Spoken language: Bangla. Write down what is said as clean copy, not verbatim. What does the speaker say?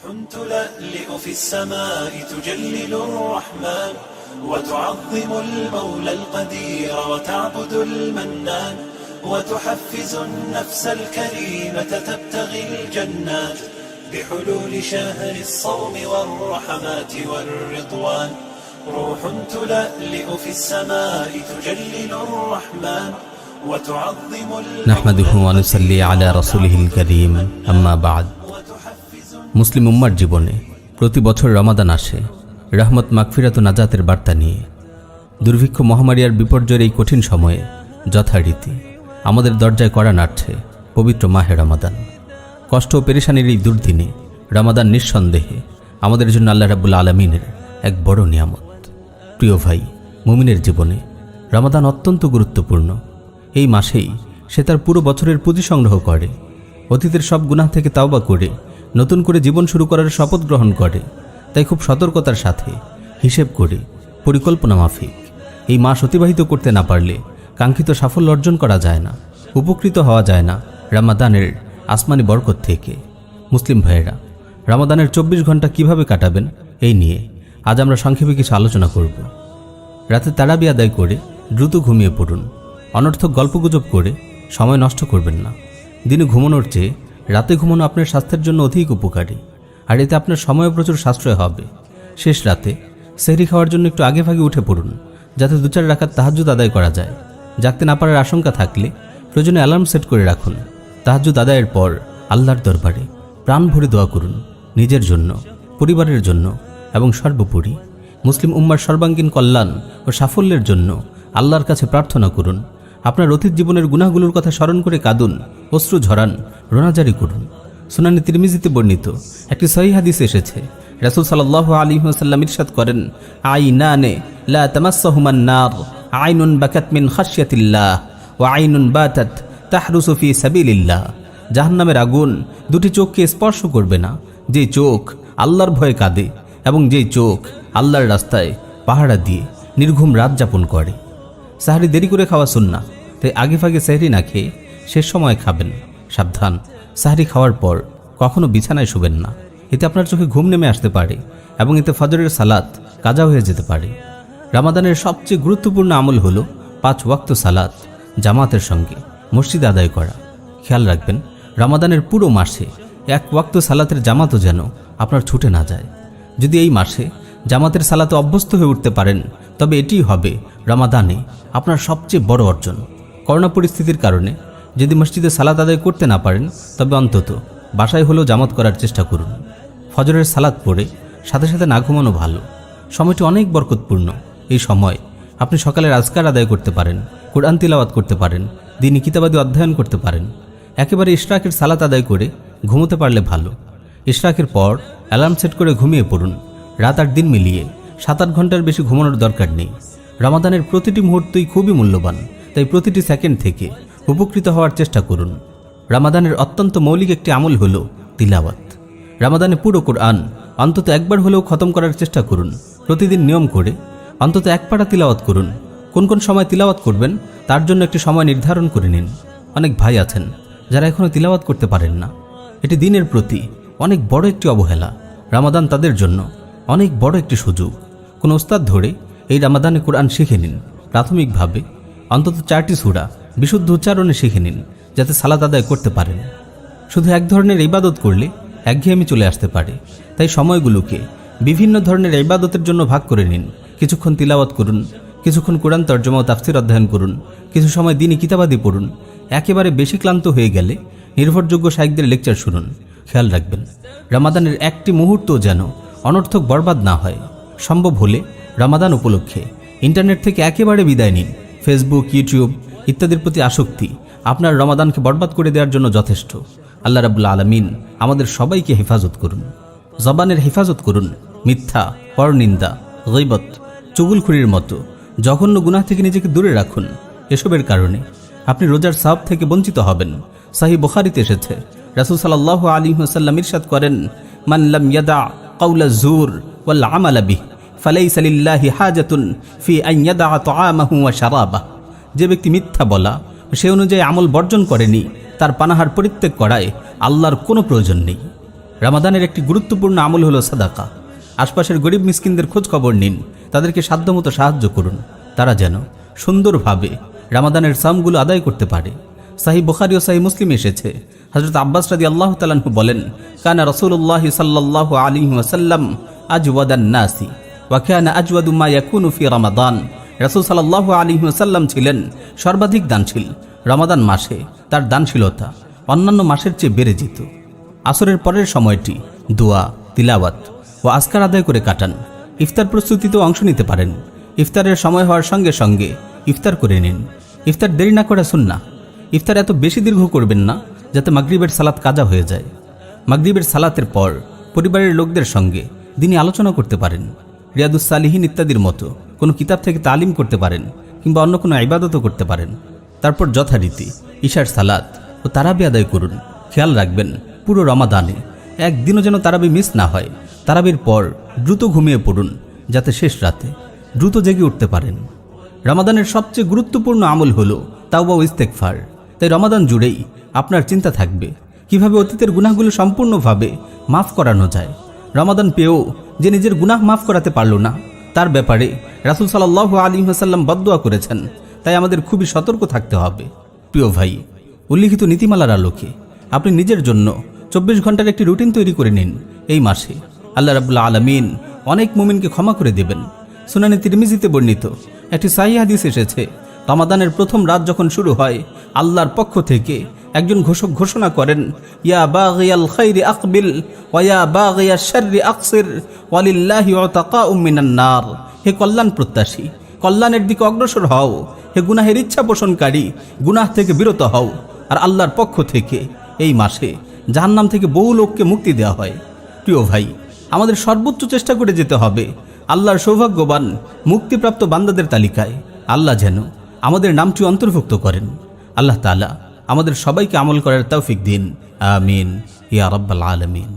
تلألئ في السماء تجلل الرحمن وتعظم المولى القدير وتعبد المنان وتحفز النفس الكريمة تبتغي الجنات بحلول شهر الصوم والرحمات والرضوان روح تلألئ في السماء تجلل الرحمن وتعظم نحمده ونصلي على رسوله الكريم أما بعد মুসলিম উম্মার জীবনে প্রতি বছর রমাদান আসে রহমত মাগফিরাত ও নাজাতের বার্তা নিয়ে। দুর্ভিক্ষ মহামারী আর বিপর্যয়ের এই কঠিন সময়ে যথারীতি আমাদের দরজায় কড়া নাড়ছে পবিত্র মাহে রমাদান। কষ্ট ও পেরেশানির এই দুর্দিনে রমাদান নিঃসন্দেহে আমাদের জন্য আল্লাহ রাব্বুল আলামিনের এক বড় নিয়ামত। প্রিয় ভাই, মুমিনের জীবনে রমাদান অত্যন্ত গুরুত্বপূর্ণ। এই মাসেই সে তার পুরো বছরের পুঁজি সংগ্রহ করে, অতীতের সব গুনাহ থেকে তাওবা করে নতুন করে জীবন শুরু করার শপথ গ্রহণ করে। তাই খুব সতর্কতার সাথে হিসেব করে পরিকল্পনা মাফিক এই মাস অতিবাহিত করতে না পারলে কাঙ্ক্ষিত সাফল্য অর্জন করা যায় না, উপকৃত হওয়া যায় না রমাদানের আসমানি বরকত থেকে। মুসলিম ভাইয়েরা, রমাদানের 24 ঘন্টা কিভাবে কাটাবেন এই নিয়ে আজ আমরা সংক্ষেপে কিছু আলোচনা করব। রাতে তারাবি আদায় করে দ্রুত ঘুমিয়ে পড়ুন। অনর্থক গল্পগুজব করে সময় নষ্ট করবেন না। দিনে ঘুমানোর চেয়ে রাতে ঘুমানো আপনার স্বাস্থ্যের জন্য অধিক উপকারী, আর এতে আপনার সময় প্রচুর সাশ্রয় হবে। শেষ রাতে সেহরি খাওয়ার জন্য একটু আগে ভাগে উঠে পড়ুন, যাতে 2-4 রাকাত তাহাজ্জুদ আদায় করা যায়। জাগতে না পারার আশঙ্কা থাকলে প্রয়োজনে অ্যালার্ম সেট করে রাখুন। তাহাজ্জুদ আদায়ের পর আল্লাহর দরবারে প্রাণ ভরে দোয়া করুন, নিজের জন্য, পরিবারের জন্য এবং সর্বোপরি মুসলিম উম্মার সর্বাঙ্গীন কল্যাণ ও সাফল্যের জন্য আল্লাহর কাছে প্রার্থনা করুন। আপনার অতীত জীবনের গুনাহগুলোর কথা স্মরণ করে কাঁদুন, অশ্রু ঝরান, রোনাজারি করুন। সুনানে তিরমিজিতে বর্ণিত একটি সহিহ হাদিস এসেছে, রাসূল সাল্লাল্লাহু আলাইহি ওয়াসাল্লাম ইরশাদ করেন, আইনানে লা তামাসসাহুমান নার, আইনুন বাকাত মিন খাশিয়াতিল্লাহ ওয়া আইনুন বাতাত তাহরুসু ফি সাবিলিল্লাহ। জাহান্নামের আগুন দুটি চোখকে স্পর্শ করবে না, যে চোখ আল্লাহর ভয়ে কাঁদে এবং যেই চোখ আল্লাহর রাস্তায় পাহারা দিয়ে নির্ঘুম রাত যাপন করে। সাহরি দেরি করে খাওয়া সুন্নাহ, তাই আগে ভাগে সেহরি না খেয়ে শেষ সময় খাবেন। সাবধান, সাহরি খাওয়ার পর কখনো বিছানায় শুবেন না। এতে আপনার চোখে ঘুম নেমে আসতে পারে এবং এতে ফজরের সালাত কাজা হয়ে যেতে পারে। রমাদানের সবচেয়ে গুরুত্বপূর্ণ আমল হলো 5 ওয়াক্ত সালাত জামাতের সঙ্গে মসজিদে আদায় করা। খেয়াল রাখবেন, রমাদানের পুরো মাসে 1 ওয়াক্ত সালাতের জামাতও যেন আপনার ছুটে না যায়। যদি এই মাসে জামাতের সালাতে অভ্যস্ত হয়ে উঠতে পারেন, তবে এটিই হবে রমাদানে আপনার সবচেয়ে বড় অর্জন। করোনা পরিস্থিতির কারণে যদি মসজিদে সালাত আদায় করতে না পারেন, তবে অন্তত বাসায় হলেও জামাত করার চেষ্টা করুন। ফজরের সালাত পড়ে সাথে সাথে না ঘুমানো ভালো। সময়টি অনেক বরকতপূর্ণ। এই সময় আপনি সকালের আজকার আদায় করতে পারেন, কোরআন তিলাওয়াত করতে পারেন, দ্বীনি কিতাবাদি অধ্যয়ন করতে পারেন। একেবারে ইশরাকের সালাত আদায় করে ঘুমোতে পারলে ভালো। ইশরাকের পর অ্যালার্ম সেট করে ঘুমিয়ে পড়ুন। রাত আর দিন মিলিয়ে 7-8 ঘন্টার বেশি ঘুমানোর দরকার নেই। রমাদানের প্রতিটি মুহূর্তই খুবই মূল্যবান, তাই প্রতিটি সেকেন্ড থেকে উপকৃত হওয়ার চেষ্টা করুন। রমাদানের অত্যন্ত মৌলিক একটি আমল হলো তিলাওয়াত। রমাদানে পুরো কোরআন অন্তত একবার হলেও খতম করার চেষ্টা করুন। প্রতিদিন নিয়ম করে অন্তত 1 পারা তিলাওয়াত করুন। কোন কোন সময় তিলাওয়াত করবেন তার জন্য একটি সময় নির্ধারণ করে নিন। অনেক ভাই আছেন যারা এখনও তিলাওয়াত করতে পারেন না। এটি দিনের প্রতি অনেক বড় একটি অবহেলা। রমাদান তাদের জন্য অনেক বড় একটি সুযোগ। কোনো ওস্তাদ ধরে এই রমাদানে কোরআন শিখে নিন। প্রাথমিকভাবে অন্তত 4টি সূরা বিশুদ্ধ উচ্চারণে শিখে নিন, যাতে সালাত আদায় করতে পারেন। শুধু এক ধরনের ইবাদত করলে একঘেয়েমি চলে আসতে পারে, তাই সময়গুলোকে বিভিন্ন ধরনের ইবাদতের জন্য ভাগ করে নিন। কিছুক্ষণ তিলাওয়াত করুন, কিছুক্ষণ কোরআন তর্জমা ও তাফসীর অধ্যয়ন করুন, কিছু সময় দ্বীনি কিতাবাদি পড়ুন। একেবারে বেশি ক্লান্ত হয়ে গেলে নির্ভরযোগ্য শাইখদের লেকচার শুনুন। খেয়াল রাখবেন, রমাদানের একটি মুহূর্ত যেন অনর্থক বরবাদ না হয়। সম্ভব হলে রমাদান উপলক্ষে ইন্টারনেট থেকে একেবারে বিদায় নিন। ফেসবুক, ইউটিউব ইত্যাদির প্রতি আসক্তি আপনার রমাদানকে বরবাদ করে দেওয়ার জন্য যথেষ্ট। আল্লাহ রাব্বুল আলামিন আমাদের সবাইকে হেফাজত করুন। জবানের হেফাজত করুন। মিথ্যা, পরনিন্দা, গীবত, চুগলখুরির মতো জঘন্য গুনাহ থেকে নিজেকে দূরে রাখুন। এসবের কারণে আপনি রোজার সওয়াব থেকে বঞ্চিত হবেন। সহিহ বুখারীতে এসেছে, রাসূল সাল্লাল্লাহু আলাইহি ওয়াসাল্লাম ইরশাদ করেন, মান লাম ইয়াদা কাওলা যুর ওয়াল আমালা বিহি ফালাইসা লিল্লাহি হাজাতুন ফি আন ইয়াদা তাআমাহু ওয়া শারাবাহ। যে ব্যক্তি মিথ্যা বলা সে অনুযায়ী আমল বর্জন করেনি, তার পানাহার পরিত্যাগ করায় আল্লাহর কোনো প্রয়োজন নেই। রামাদানের একটি গুরুত্বপূর্ণ আমল হলো সাদাকা। আশপাশের গরিব মিসকিনদের খোঁজ খবর নিন, তাদেরকে সাধ্যমতো সাহায্য করুন, তারা যেন সুন্দরভাবে রামাদানের সামগুলো আদায় করতে পারে। সাহিহ বুখারী ও সাহিহ মুসলিম এসেছে, হযরত আব্বাস রাদিয়াল্লাহু তাআলা আনহু বলেন, কানা রাসূলুল্লাহ সাল্লাল্লাহু আলাইহি ওয়াসাল্লাম আজওয়াদান নাসি ওয়া কানা আজওয়াদু মা ইয়াকুনু ফি রমাদান। রাসূল সাল্লাল্লাহু আলাইহি ওয়াসাল্লাম ছিলেন সর্বাধিক দানশীল। রমাদান মাসে তার দানশীলতা অন্যান্য মাসের চেয়ে বেড়ে যেত। আসরের পরের সময়টি দোয়া, তিলাওয়াত ও আজকার আদায় করে কাটান। ইফতার প্রস্তুতিতেও অংশ নিতে পারেন। ইফতারের সময় হওয়ার সঙ্গে সঙ্গে ইফতার করে নিন। ইফতার দেরি না করা সুন্নাহ। ইফতার এত বেশি দীর্ঘ করবেন না যাতে মাগরিবের সালাত কাজা হয়ে যায়। মাগরিবের সালাতের পর পরিবারের লোকদের সঙ্গে দিনই আলোচনা করতে পারেন। রিয়াদুস সালিহিন ইত্যাদির মতো কোনো কিতাব থেকে তালিম করতে পারেন, কিংবা অন্য কোনো ইবাদতও করতে পারেন। তারপর যথারীতি ইশার সালাত ও তারাবি আদায় করুন। খেয়াল রাখবেন পুরো রমাদানে একদিনও যেন তারাবি মিস না হয়। তারাবির পর দ্রুত ঘুমিয়ে পড়ুন যাতে শেষ রাতে দ্রুত জেগে উঠতে পারেন। রমাদানের সবচেয়ে গুরুত্বপূর্ণ আমল হলো তাওবা ও ইস্তেগফার। তাই রমাদান জুড়েই আপনার চিন্তা থাকবে কিভাবে অতীতের গুনাহগুলো সম্পূর্ণভাবে মাফ করানো যায়। রমাদান পেয়েও যে নিজের গুনাহ মাফ করাতে পারল না, তার ব্যাপারে রাসূল সাল্লাল্লাহু আলাইহি ওয়াসাল্লাম বদদুয়া করেছেন। তাই আমাদের খুবই সতর্ক থাকতে হবে। প্রিয় ভাই, উল্লিখিত নীতিমালার আলোকে আপনি নিজের জন্য 24 ঘন্টার একটি রুটিন তৈরি করে নিন। এই মাসে আল্লাহ রাব্বুল আলামিন অনেক মুমিনকে ক্ষমা করে দেবেন। সুনানে তিরমিজিতে বর্ণিত একটি সহিহ হাদিস এসেছে, রমাদানের প্রথম রাত যখন শুরু হয়, আল্লাহর পক্ষ থেকে একজন ঘোষক ঘোষণা করেন, ইয়া বাগিয়াল খাইরি আকবিল ওয়া ইয়া বাগিয়াশ শাররি আকসির ওয়ালিল্লাহি উতাকাউম মিনান নার। হে কল্যাণ প্রত্যাশী, কল্যাণের দিকে অগ্রসর হও। হে গুনাহের ইচ্ছা পোষণকারী, গুনাহ থেকে বিরত হও। আর আল্লাহর পক্ষ থেকে এই মাসে জাহান্নাম থেকে বহু লোককে মুক্তি দেওয়া হয়। প্রিয় ভাই, আমাদের সর্বোচ্চ চেষ্টা করে যেতে হবে আল্লাহর সৌভাগ্যবান মুক্তিপ্রাপ্ত বান্দাদের তালিকায়। আল্লাহ যেন আমাদের নামটি অন্তর্ভুক্ত করেন। আল্লাহ তাআলা আমাদের সবাইকে আমল করার তৌফিক দিন। আমিন ইয়া রাব্বাল আলামিন।